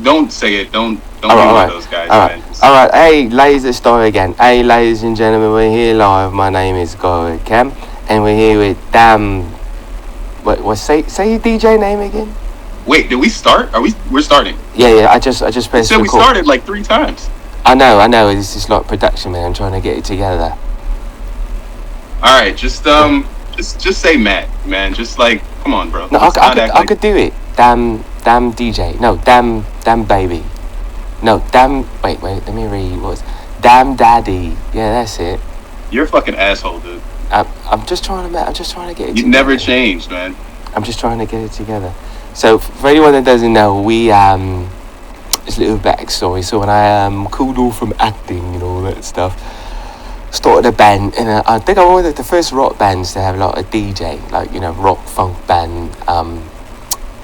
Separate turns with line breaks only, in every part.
don't say it. Don't be
All
one
right,
of those guys,
all right,
man.
all right. Hey, laser story again. Hey, ladies and gentlemen, we're here live. My name is Guy Whitcam, and we're here with Bamn. What? Say your DJ name again.
Wait, did we start? We're starting?
Yeah. I just
You
pressed
said we
record.
started like 3 times.
I know. It's just like production, man. I'm trying to get it together.
All right, just say Matt, man. Just like, come on, bro.
No, I could do it. Damn DJ. No, damn baby. No, damn. Wait. Let me read. What's damn daddy? Yeah, that's it.
You're a fucking asshole, dude.
I'm just trying to get it.
You
together.
never changed, man.
I'm just trying to get it together. So for anyone that doesn't know, we it's a little backstory. So when I cooled off from acting and all that stuff, started a band, and I think I'm one of the first rock bands to have like a DJ, like rock funk band.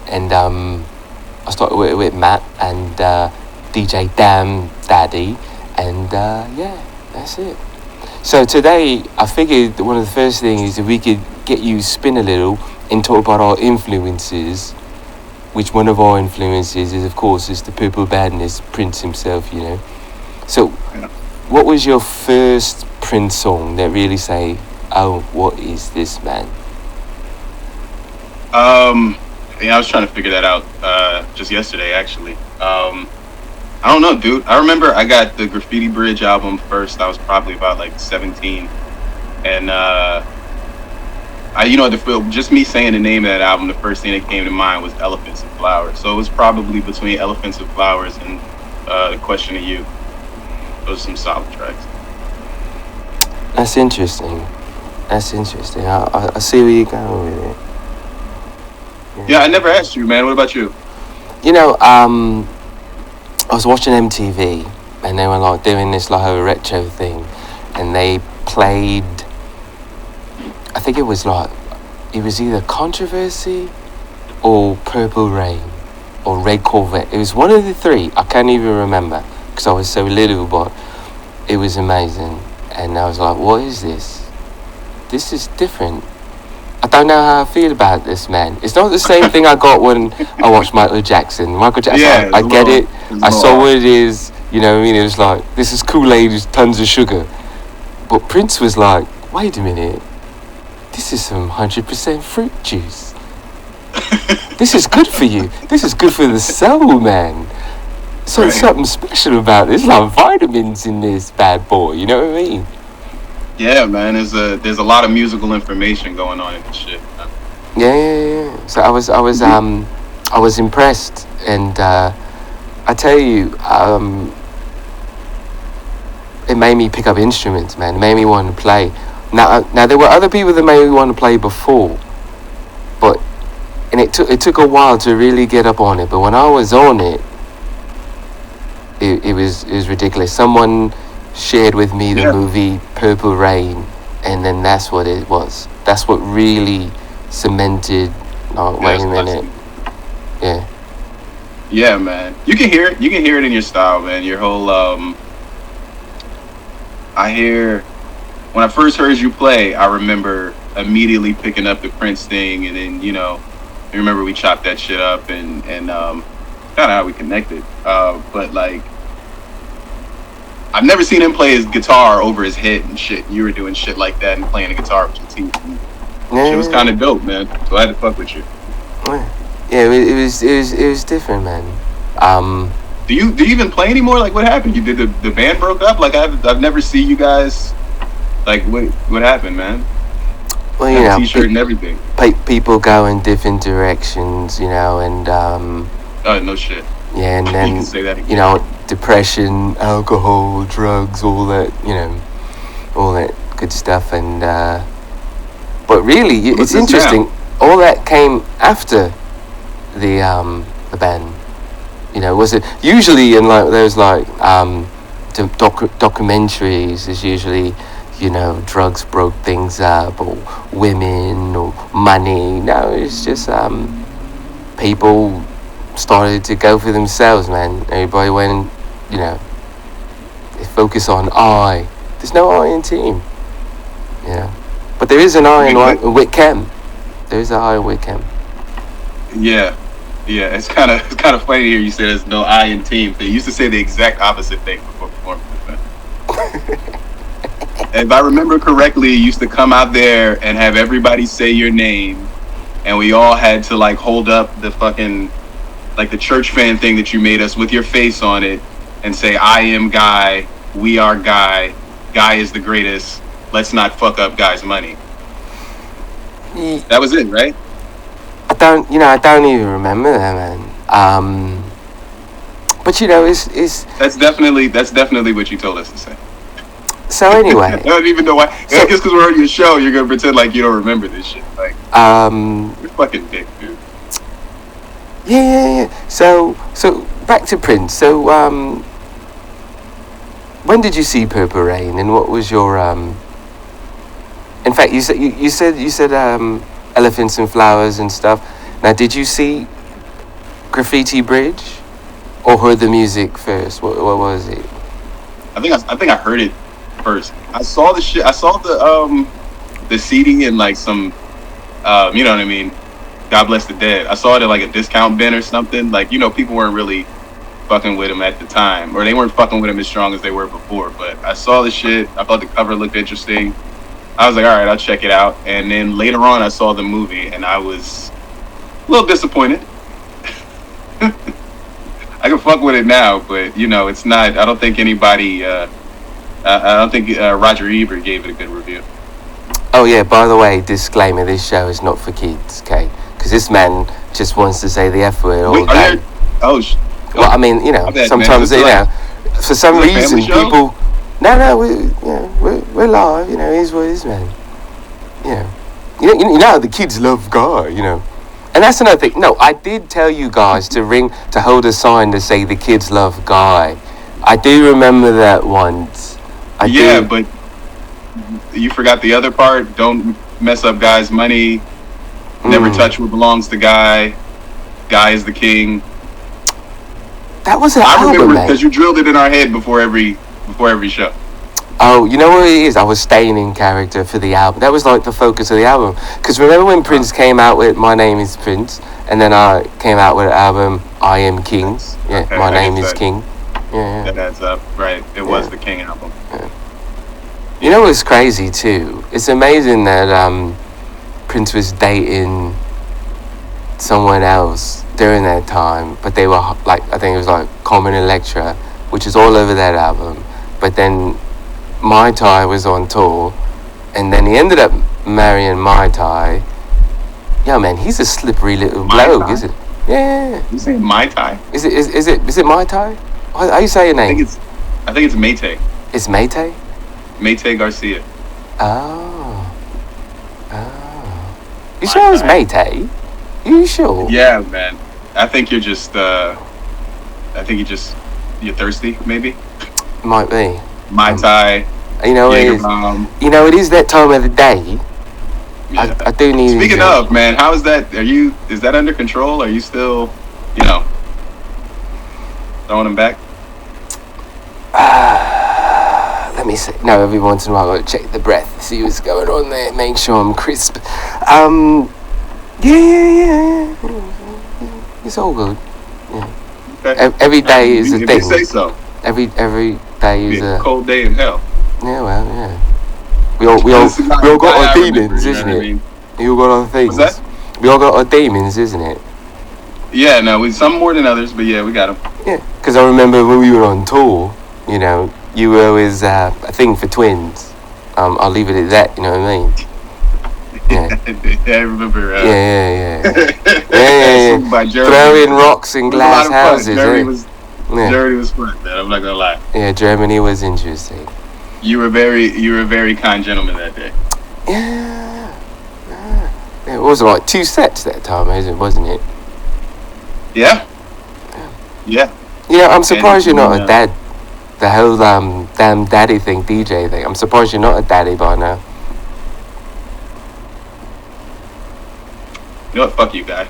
And I started with Matt and DJ Damn Daddy, and yeah, that's it. So today I figured that one of the first things is if we could get you spin a little and talk about our influences, which one of our influences is, of course, is the Purple Badness, Prince himself, So what was your first Prince song that really say, oh, what is this, man?
Yeah, I was trying to figure that out just yesterday, actually. I don't know, dude. I remember I got the Graffiti Bridge album first. I was probably about like 17, and just me saying the name of that album, the first thing that came to mind was Elephants and Flowers. So it was probably between Elephants and Flowers and The Question of You. Those are some solid tracks.
That's interesting. I see where you're going with it.
Yeah, I never asked you, man. What about you?
I was watching MTV, and they were like doing this like a retro thing, and they played, I think it was either Controversy or Purple Rain or Red Corvette. It was one of the three. I can't even remember because I was so little, but it was amazing. And I was like, what is this? This is different. I don't know how I feel about this, man. It's not the same thing I got when I watched Michael Jackson.
Yeah,
I get it. I saw what it is. You know what I mean? It was like, this is Kool-Aid with tons of sugar. But Prince was like, wait a minute. This is some 100% fruit juice. This is good for you. This is good for the soul, man. So There's something special about this. Like vitamins in this bad boy. You know what I mean?
Yeah, man. There's a lot of musical information going on in this shit, man.
Yeah. So I was impressed, and I tell you, it made me pick up instruments, man. It made me want to play. Now there were other people that made me want to play before, and it took a while to really get up on it. But when I was on it, it was ridiculous. Someone shared with me the movie Purple Rain, and then that's what it was. That's what really cemented. Oh, wait a minute. Yeah.
Yeah, man. You can hear it. You can hear it in your style, man. Your whole when I first heard you play, I remember immediately picking up the Prince thing, and then I remember we chopped that shit up, and kind of how we connected. But like, I've never seen him play his guitar over his head and shit. You were doing shit like that and playing the guitar with your teeth. It was kind of dope, man. So I had to fuck with you.
Yeah, it was different, man.
Do you even play anymore? Like, what happened? You did the band broke up? Like, I've never seen you guys. Like, what happened, man?
Well,
T-shirt and everything.
People go in different directions, and
oh, no shit.
Yeah, and then
you can say that again.
Depression, alcohol, drugs, all that, all that good stuff, and but really, it's interesting.
Now?
All that came after the band. Was it usually in like those documentaries? Is usually drugs broke things up, or women, or money. No, it's just people started to go for themselves, man. Everybody went, they focus on I. There's no I in team, but there is an I in Whitcam. There is an I in Whitcam.
Yeah, Yeah, it's kind of funny to hear you say there's no I in team. They used to say the exact opposite thing before performances. Man. If I remember correctly, you used to come out there and have everybody say your name, and we all had to like hold up the fucking like the church fan thing that you made us with your face on it, and say, "I am Guy. We are Guy. Guy is the greatest. Let's not fuck up Guy's money." That was it, right?
I don't even remember that, man. But it's
That's definitely what you told us to say.
so anyway.
I don't even know why. Just because we're on your show, you're gonna pretend like you don't remember this shit. Like, you're fucking dick, dude.
Yeah. So back to Prince. So when did you see Purple Rain, and what was your In fact, you said Elephants and Flowers and stuff. Now, did you see Graffiti Bridge, or heard the music first? What was it?
I think I heard it first. I saw the shit. I saw the CD in like some you know what I mean. God bless the dead. I saw it at like a discount bin or something. Like, people weren't really fucking with him at the time, or they weren't fucking with him as strong as they were before. But I saw the shit. I thought the cover looked interesting. I was like, all right, I'll check it out. And then later on, I saw the movie, and I was a little disappointed. I can fuck with it now, but it's not. I don't think anybody. I don't think Roger Ebert gave it a good review.
Oh yeah. By the way, disclaimer: this show is not for kids, okay? Because this man just wants to say the F word all day. Well, I mean, sometimes for some reason people. No, we're live. It is what it is, man. You know the kids love Guy. And that's another thing. No, I did tell you guys to hold a sign to say the kids love Guy. I do remember that once.
But you forgot the other part. Don't mess up Guy's money. Never touch what belongs to Guy. Guy is the king.
That was an
album,
remember
because you drilled it in our head before every show.
Oh, you know what it is? I was staying in character for the album. That was like the focus of the album. Because remember when Prince came out with My Name is Prince, and then I came out with an album, I Am King. Yeah, okay, My Name is King. Yeah.
That adds up, right. It was the King album.
Yeah. You know what's crazy too? It's amazing that Prince was dating someone else during that time, but they were like, I think it was like Common Electra, which is all over that album. But then Mai Tai was on tour, and then he ended up marrying Mai Tai. Yeah, man, he's a slippery little bloke, isn't it? Yeah.
You say Mai Tai?
Is it Mai Tai? How you say your name?
I think it's Mayte.
It's Mayte?
Mayte Garcia.
Oh. You sure it was Mayte? You sure?
Yeah, man. I think you're just you're thirsty, maybe.
Might be.
Mai Tai.
It is that time of the day. Yeah. I do need.
Speaking of, man, how is that? Is that under control? Are you still, throwing them back?
Let me see. No, every once in a while I gotta check the breath, see what's going on there, make sure I'm crisp. Yeah. It's all good. Yeah. Okay. Every day is a thing.
If you say so.
Every day is a
cold day in hell.
Yeah, well, yeah. We all got our demons, isn't it? We all got our things. What's that? We all got our demons, isn't it?
Yeah, no, some more than others, but yeah, we got them.
Yeah, because I remember when we were on tour, you were always a thing for twins. I'll leave it at that, you know what I mean?
Yeah. I remember.
Yeah.
By
throwing rocks in glass houses.
Germany was fun, man. I'm not gonna lie.
Yeah, Germany was interesting.
You were a very kind gentleman that day.
Yeah. It was like 2 sets that time, wasn't it?
Yeah.
I'm surprised you're not a dad. The whole damn daddy thing, DJ thing. I'm surprised you're not a daddy by now.
You know what? Fuck you, Guy.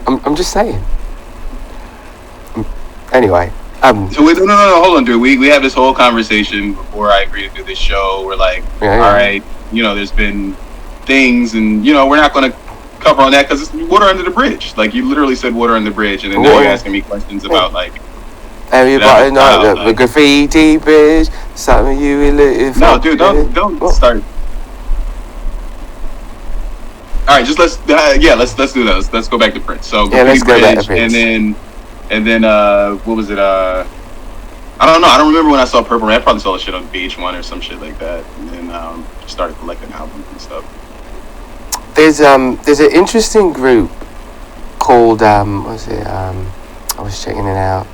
I'm just saying. Anyway.
So wait, no, hold on, dude. We have this whole conversation before I agree to do this show. We're like, all right, there's been things, and we're not gonna cover on that because it's water under the bridge. Like you literally said water under the bridge, and then now you're asking me questions about like.
Everybody know the graffiti bridge. Some of you little.
No, dude, don't start. All right, just let's do those. Let's go back to Prince. So
let's go back to
Prince. And then what was it? I don't know. I don't remember when I saw Purple Rain. I probably saw the shit on VH1 or some shit like that, and then just started collecting albums and stuff.
There's an interesting group called what's it? I was checking it out.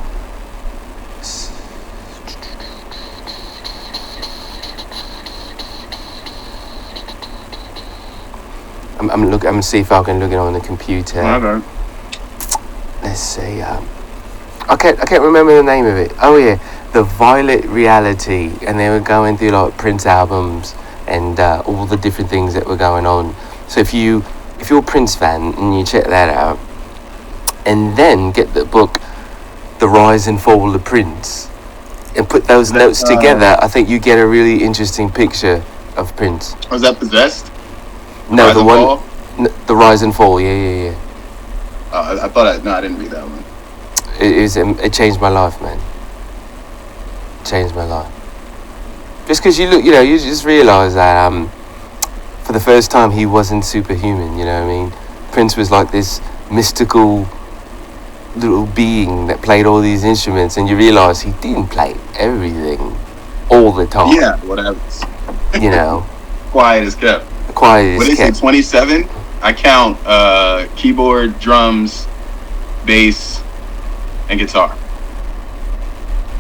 I'm gonna see if I can look it on the computer.
Okay.
Let's see. I can't remember the name of it. Oh yeah, the Violet Reality, and they were going through like Prince albums and all the different things that were going on. So if you're a Prince fan and you check that out, and then get the book, The Rise and Fall of Prince, and put those notes together, I think you get a really interesting picture of Prince.
Was that Possessed?
No, the one, The Rise and Fall. Yeah.
I thought I didn't read that one.
It changed my life, man. Changed my life. Just because you just realise that for the first time he wasn't superhuman. You know what I mean? Prince was like this mystical little being that played all these instruments, and you realise he didn't play everything all the time.
Yeah, whatever.
You know,
quiet as kept.
Quiet as kept.
What is it? 27. I count keyboard, drums, bass, and guitar.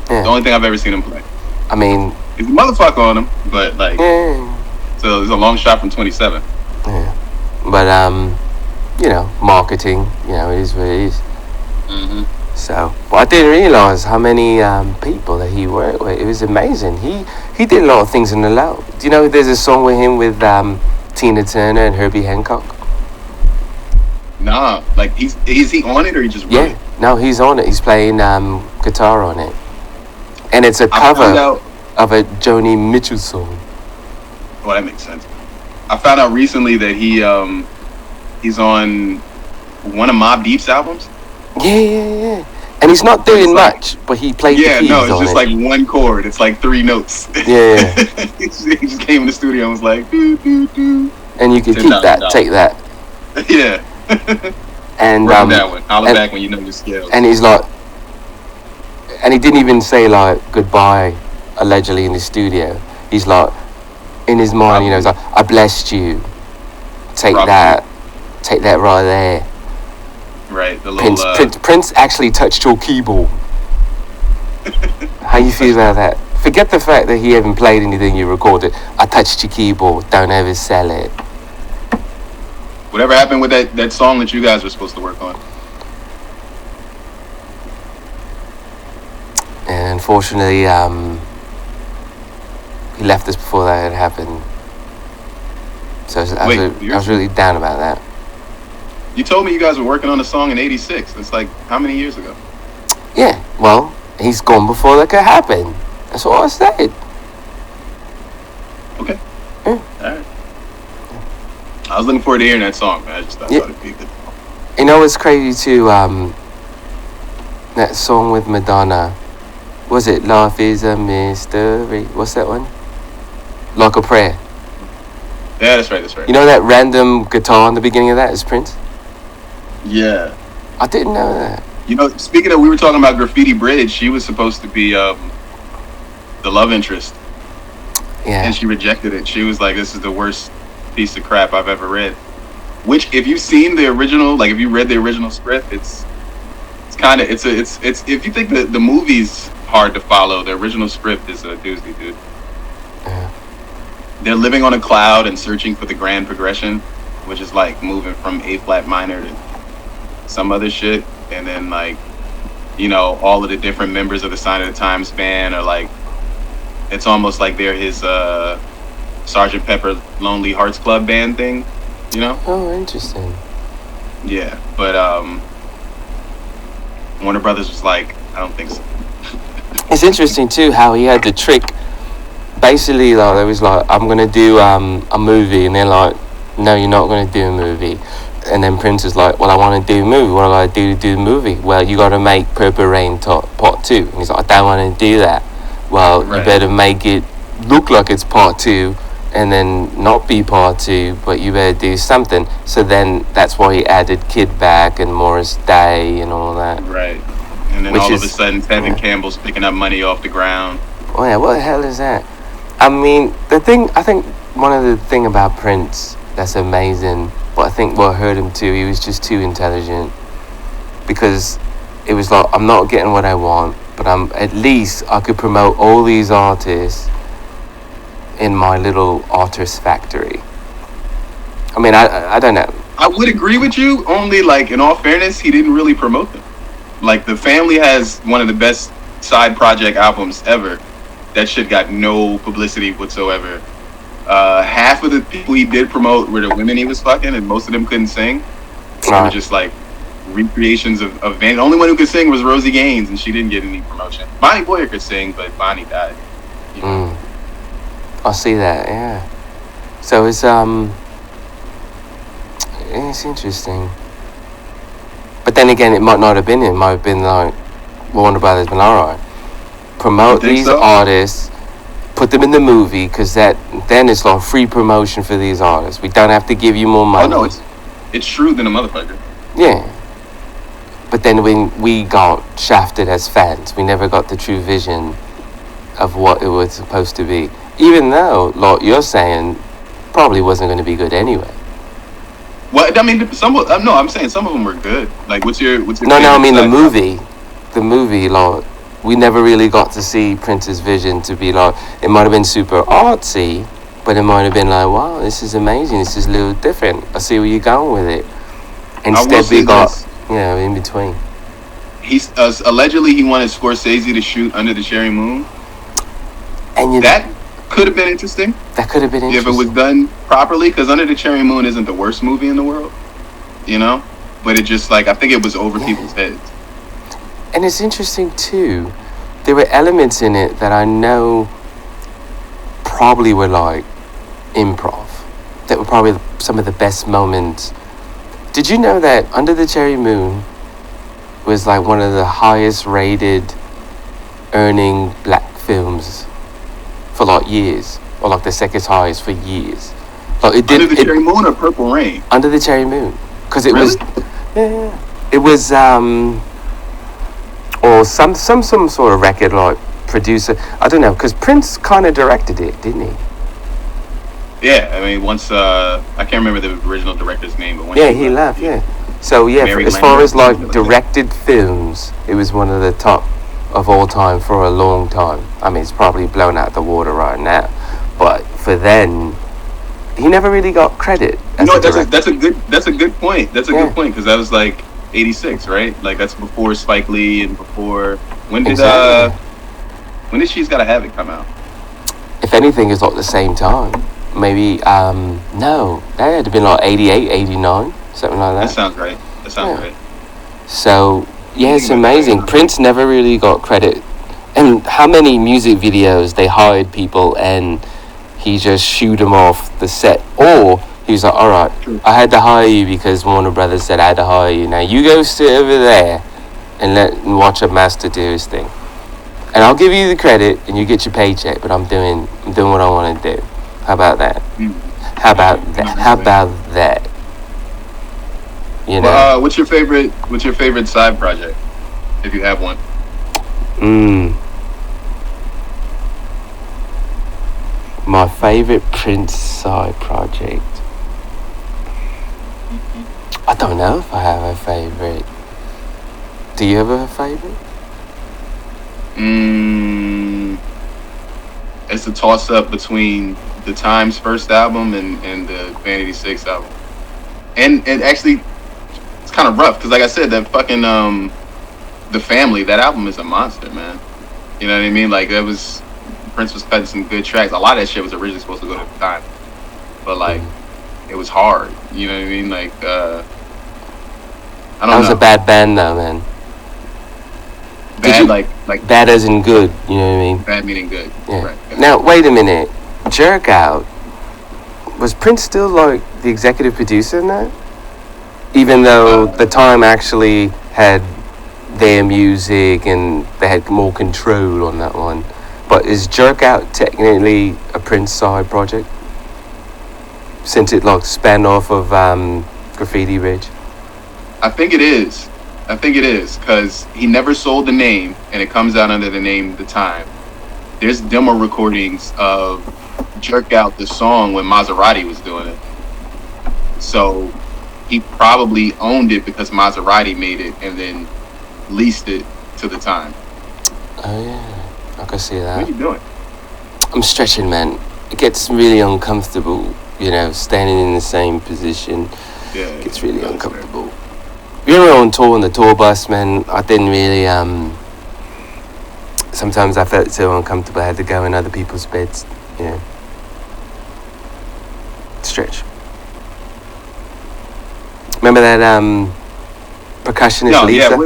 Yeah.
The only thing I've ever seen him play.
I mean,
he's a motherfucker on him, but like, so it's a long shot from 27.
Yeah, but marketing, it is what it is.
Mm-hmm.
So, but I didn't realise how many people that he worked with. It was amazing. He did a lot of things in the loud. Do you know there's a song with him with Tina Turner and Herbie Hancock?
Nah, like is he on it or he just wrote it?
No, he's on it. He's playing guitar on it, and it's a cover of a Joni Mitchell song.
Well, that makes sense. I found out recently that he's on one of Mobb Deep's albums.
Yeah. And he's not doing much, but he played the keys on it. Yeah, no,
it's just like one chord. It's like 3 notes.
Yeah.
He just came in the studio and was like, doo, doo, doo.
And you can keep that, take that.
Yeah.
And
that one. Holler back when you know your skills.
And he's like, and he didn't even say like goodbye, allegedly in the studio. He's like, in his mind, he's like, I blessed you. Take that right there.
Right, the little
Prince actually touched your keyboard. How you feel about that? Forget the fact that he haven't played anything you recorded. I touched your keyboard. Don't ever sell it.
Whatever happened with that song that you guys were supposed to work on?
And unfortunately, he left us before that had happened. So I was really down about that.
You told me you guys were working on a song in '86. It's like how many years ago?
Yeah, well, he's gone before that could happen. That's all I said.
Okay. Yeah. All right. I was looking forward to hearing that song, man. I just thought it'd be a good song.
You know what's crazy too? That song with Madonna. Was it Life is a Mystery? What's that one? Like a Prayer.
Yeah, that's right.
You know that random guitar in the beginning of that is Prince?
Yeah.
I didn't know that.
You know, speaking of, we were talking about Graffiti Bridge. She was supposed to be the love interest.
Yeah.
And she rejected it. She was like, this is the worst piece of crap I've ever read. Which, if you've seen the original, like if you read the original script, it's if you think the movie's hard to follow, the original script is a doozy, dude.
Yeah.
They're living on a cloud and searching for the grand progression, which is like moving from A flat minor to some other shit. And then like, all of the different members of the Sign of the Times band are like, it's almost like they're his Sgt. Pepper Lonely Hearts Club band thing,
Oh, interesting.
Yeah, but Warner Brothers was like, I don't think so.
It's interesting too how he had the trick. Basically, like, it was like, I'm gonna do a movie, and they're like, no, you're not gonna do a movie. And then Prince was like, well, I want to do a movie. What do I do to do the movie? Well, you got to make Purple Rain Part 2. And he's like, I don't want to do that. Well, you better make it look like it's Part 2 and then not be Part 2, but you better do something. So then that's why he added Kid back and Morris Day and all that.
Right. And then all of a sudden, Tevin Campbell's picking up money off the ground.
Oh, yeah, what the hell is that? I mean, I think one of the thing about Prince that's amazing, but I think what hurt him too, he was just too intelligent. Because it was like, I'm not getting what I want, but at least I could promote all these artists in my little artist factory. I mean, I don't know.
I would agree with you, only like, in all fairness, he didn't really promote them. Like, The Family has one of the best side project albums ever. That shit got no publicity whatsoever. Half of the people he did promote were the women he was fucking, and most of them couldn't sing. They were just like recreations of Van. The only one who could sing was Rosie Gaines, and she didn't get any promotion. Bonnie Boyer could sing, but Bonnie died. You know?
I see that, yeah. So it's interesting. But then again, it might not have been him. It might have been like Warner Brothers, but alright. Promote these artists, put them in the movie, because then it's like free promotion for these artists. We don't have to give you more money.
Oh no, it's true than a motherfucker.
Yeah. But then when we got shafted as fans, we never got the true vision of what it was supposed to be. Even though, like you're saying, probably wasn't going to be good anyway.
Well, I mean, I'm saying some of them were good. Like, what's your?
No, I mean the movie, like, we never really got to see Prince's vision to be like, it might have been super artsy, but it might have been like, wow, this is amazing, this is a little different, I see where you're going with it. Instead we got, in between.
He's allegedly he wanted Scorsese to shoot Under the Cherry Moon.
And
that could have been interesting.
That could have been interesting.
If it was done properly, because Under the Cherry Moon isn't the worst movie in the world, you know? But it just, like, I think it was over people's heads.
And it's interesting too, there were elements in it that I know probably were like improv, that were probably some of the best moments. Did you know that Under the Cherry Moon was like one of the highest rated earning black films for like years, or like the second highest for years? Like
Under the Cherry Moon or Purple Rain?
Under the Cherry Moon, because it was, it was or some sort of record like producer. I don't know, because Prince kind of directed it, didn't he?
Yeah, I mean, once I can't remember the original director's name, but
he left. Yeah, so as far as like directed films, it was one of the top of all time for a long time. I mean, it's probably blown out the water right now, but for then, he never really got credit. That's a
good point. That's a good point, because that was like 86, right? Like, that's before Spike Lee and before when did She's Gotta Have It come out?
If anything, it's like the same time. Maybe no, that had to been like 88, 89, something like that.
That sounds right. Right.
So it's amazing. Prince never really got credit. And how many music videos they hired people and he just shoot them off the set, or he was like, all right, I had to hire you because Warner Brothers said I had to hire you. Now you go sit over there and watch a master do his thing. And I'll give you the credit and you get your paycheck, but I'm doing what I want to do. How about that? How about that? You know.
Well, what's your favorite side project, if you have one?
My favorite Prince side project. I don't know if I have a favorite. Do you have a favorite?
It's a toss-up between the Times first album and the Vanity 6 album. And actually, it's kind of rough, because like I said, that fucking, The Family, that album is a monster, man. You know what I mean? Like, Prince was cutting some good tracks. A lot of that shit was originally supposed to go to the Times. But, like, it was hard. You know what I mean? Like, I don't know.
That was a bad band, though, man.
Bad, like
bad as in good, you know what I mean?
Bad meaning good.
Yeah.
Right.
Now, wait a minute. Jerk Out. Was Prince still, like, the executive producer in that? Even though the time actually had their music and they had more control on that one. But is Jerk Out technically a Prince side project? Since it like spanned off of Graffiti Ridge?
I think it is. Because he never sold the name, and it comes out under the name The Time. There's demo recordings of Jerk Out, the song, when Maserati was doing it. So he probably owned it because Maserati made it and then leased it to The Time.
Oh yeah, I can see that.
What are you doing?
I'm stretching, man. It gets really uncomfortable, standing in the same position.
Yeah,
it gets really uncomfortable. We were on tour on the tour bus, man. I didn't really, sometimes I felt so uncomfortable I had to go in other people's beds, Stretch. Remember that percussionist Lisa?
Why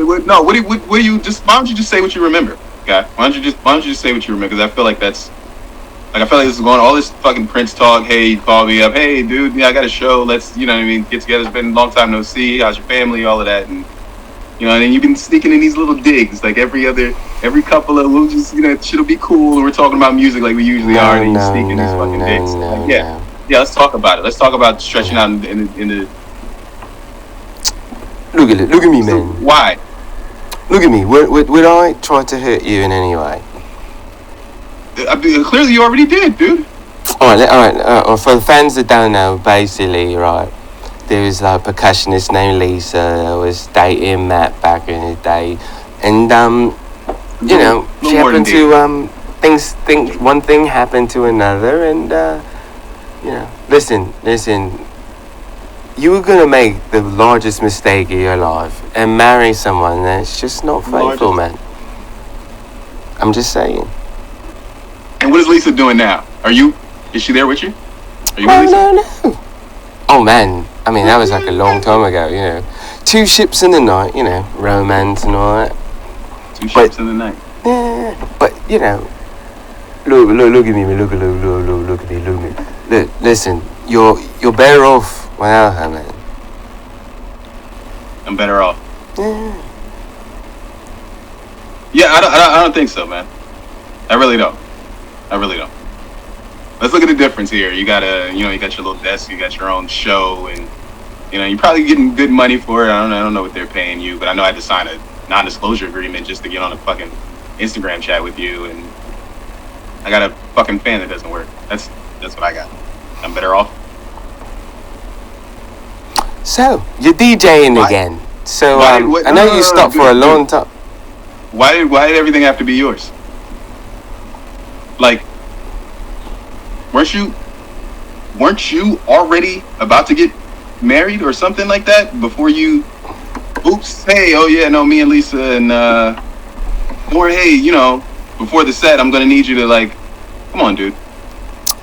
don't you just say what you remember, guy? Why don't you just say what you remember? Because I feel like this is going all this fucking Prince talk. Hey, you call me up. Hey, dude, I got a show. Let's, get together. It's been a long time no see. How's your family? All of that, and and then you've been sneaking in these little digs, like every couple of we'll just, shit'll be cool. And we're talking about music like we usually are, and you sneak in these fucking digs. Yeah. Let's talk about it. Let's talk about stretching out in the.
Look at me, man.
Why?
Look at me. Would I try to hurt you in any way?
Clearly, you already did, dude.
All right. For the fans that don't know, basically, right, there was a percussionist named Lisa that was dating Matt back in the day, and she happened to one thing happened to another, and listen. You were gonna make the largest mistake of your life and marry someone that's just not faithful, man. I'm just saying.
And what is Lisa doing now? Is she there with you? Are you with Lisa?
No. Oh man, I mean that was like a long time ago, 2 ships in the night, romance and all that.
2 ships in the night.
Yeah, but look at me, look at me. Look, listen, you're better off without her, man.
I'm better off.
Yeah.
Yeah, I don't think so, man. I really don't. Let's look at the difference here. You got you got your little desk, you got your own show, and you're probably getting good money for it. I don't know what they're paying you, but I know I had to sign a non-disclosure agreement just to get on a fucking Instagram chat with you, and I got a fucking fan that doesn't work. That's what I got. I'm better off.
So you're DJing again. So I know you stopped for a long time.
Why did everything have to be yours? Like, weren't you already about to get married or something like that before you? Oops! Hey, oh yeah, no, me and Lisa and or hey, before the set, I'm gonna need you to come on, dude.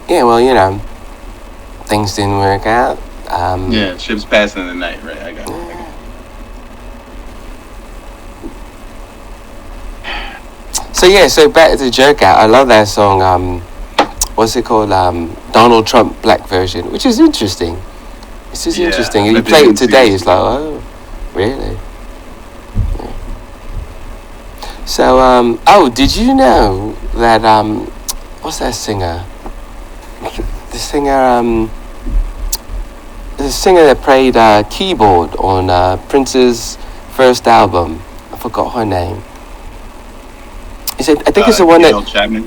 Yeah, well, things didn't work out.
Yeah, ships passing in the night, right? I got it.
So back to Jerk Out. I love that song. What's it called? Donald Trump black version, which is interesting. It's just interesting. You play it today, it's like, oh, really? Yeah. So, did you know that what's that singer? The singer that played keyboard on Prince's first album. I forgot her name. I think it's the one
Gail Chapman.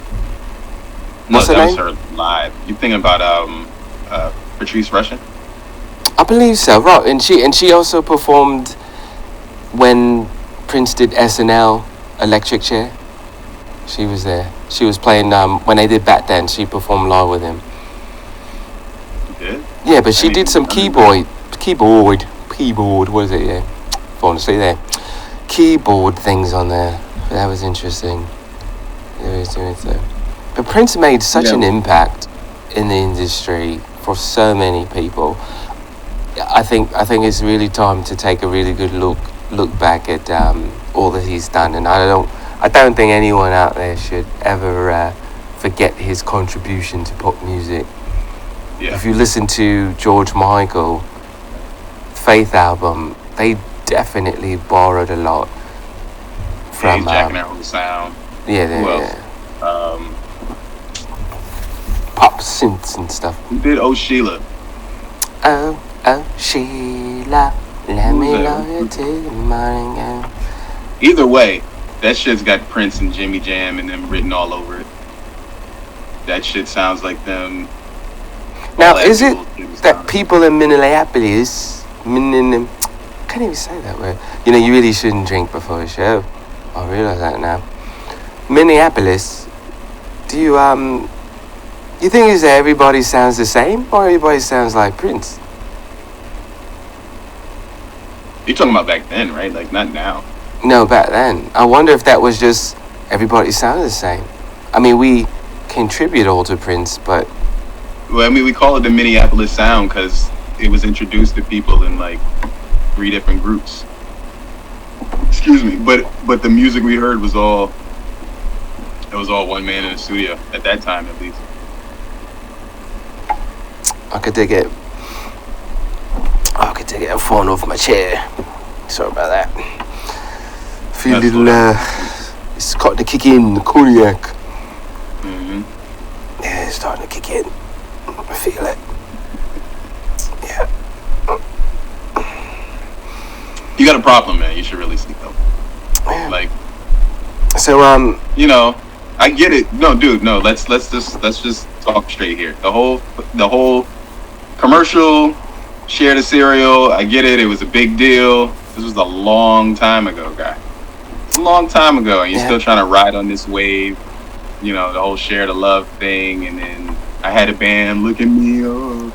What's her name?
That was her live. You thinking about Patrice Rushen?
I believe so. Right, and she also performed when Prince did SNL Electric Chair. She was there. She was playing when they did Bat Dance. She performed live with him.
Did?
Yeah, but she did some keyboard. What is it? Yeah, falling asleep there. Keyboard things on there. That was interesting. But Prince made such an impact in the industry for so many people. I think it's really time to take a really good look back at all that he's done, and I don't think anyone out there should ever forget his contribution to pop music. Yeah. If you listen to George Michael, Faith album, they definitely borrowed a lot from
Jack and Arrow Sound.
Yeah, pop synths and stuff.
Who did Oh Sheila?
Oh Sheila, let me love you till the morning again.
Either way, that shit's got Prince and Jimmy Jam and them written all over it. That shit sounds like them.
Now, is it that people in Minneapolis, can't even say that word. You know, you really shouldn't drink before a show. I realise that now. Minneapolis, do you think is that everybody sounds the same, or everybody sounds like Prince?
You're talking about back then, right? Like, not now.
No, back then. I wonder if that was just everybody sounded the same. I mean, we contribute all to Prince, but...
Well, I mean, we call it the Minneapolis sound because it was introduced to people in, like, 3 different groups. Excuse me. But the music we heard was all... It was all one man in the studio, at that time, at least.
I could dig it. I'm falling off my chair. Sorry about that. Feel a little, it's starting to kick in, the cognac.
Mm-hmm.
Yeah, it's starting to kick in. I feel it. Yeah.
You got a problem, man. You should really seek help.
Yeah.
Like,
so,
you know, I get it. No, dude, no. Let's just talk straight here. The whole commercial, share the cereal. I get it. It was a big deal. This was a long time ago, guy. It's a long time ago, and you're still trying to ride on this wave. You know, the whole share the love thing, and then I had a band. Look at me. Oh.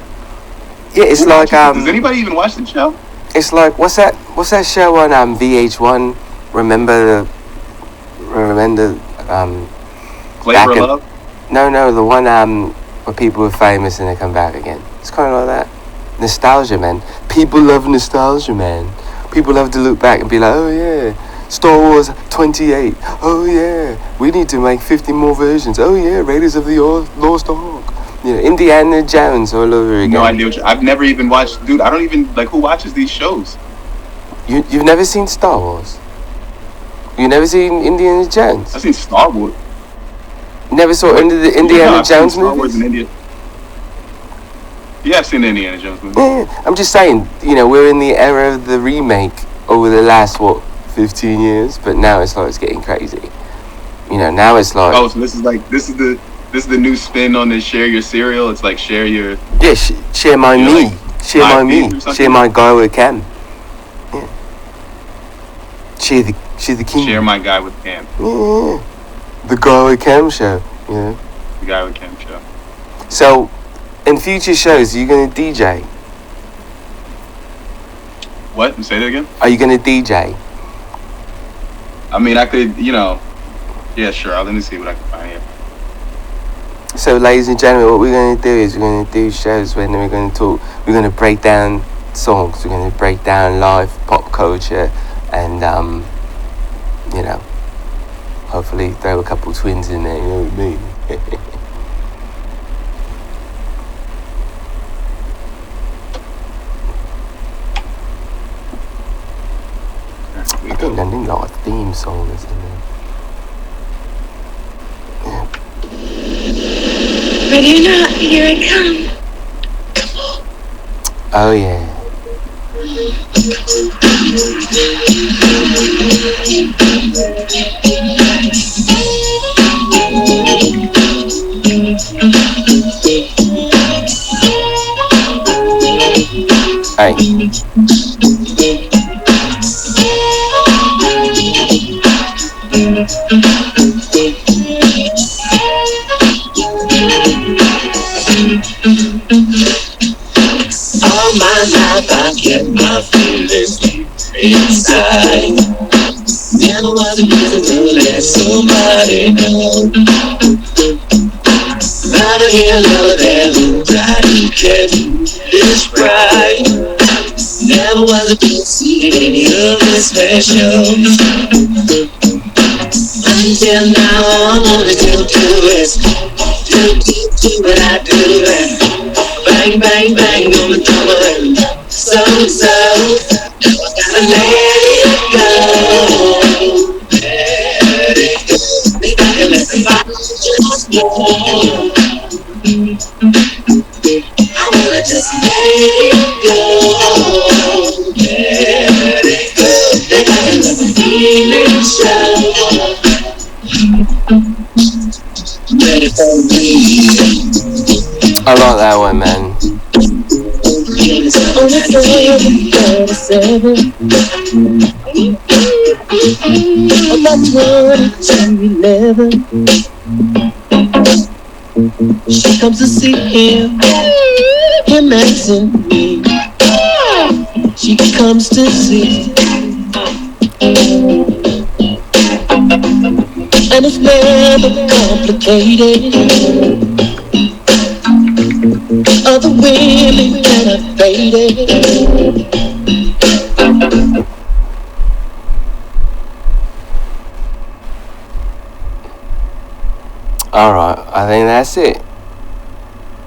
Yeah, it's like
Does anybody even watch the show?
It's like what's that show on VH1? Remember
Flavor of Love?
No, the one where people were famous and they come back again. It's kind of like that. Nostalgia, man. People love nostalgia, man. People love to look back and be like, oh yeah, Star Wars 28. Oh yeah, we need to make 50 more versions. Oh yeah, Raiders of the Lost Ark. You know, Indiana Jones all over again.
No idea. I've never even watched. Dude, I don't even like who watches these shows.
You've never seen Star Wars? You never seen Indiana Jones?
I've seen Star Wars.
Never saw the Indiana Jones movies? Star Wars in India.
Yeah, I've seen the Indiana Jones movie.
Yeah, I'm just saying, you know, we're in the era of the remake over the last, 15 years? But now it's like it's getting crazy. You know, now it's like...
Oh, so this is the new spin on this share your cereal? It's like share your...
Yeah, share my me. Like share my me. Share my Guy Whitcam. Yeah. Share the king.
Share my Guy Whitcam.
Yeah. The Guy Whitcam Show, you know.
The Guy Whitcam Show.
So, in future shows, are you going to DJ?
What? Say that again?
Are you going to DJ?
I mean, I could, you know... Yeah, sure. Let me see what I can find here.
So, ladies and gentlemen, what we're going to do is we're going to do shows where we're going to talk. We're going to break down songs. We're going to break down live pop culture and, you know, hopefully throw a couple twins in there, you know what I mean? I think like a theme song is in there. Yeah.
Ready or not, here it comes. Come on.
Oh yeah. Hey.
All my life I kept my feelings deep inside. Never was a reason to let somebody know. Not a here, love that who tried to catch this pride. Never was a piece in any of this special. Until now I'm only still to it. Too deep to what I do. Bang, bang, bang on the drummer and so. Gotta let it go. Let it go. Think I can let the fire just go. I wanna just let it go. Let it go. Think I can let the feeling show. Ready for me.
I like that one, man.
On the 37, about 20 to 11, she comes to see him asking me. She comes to see, and it's never complicated. Other women that are faded.
Alright, I think that's it.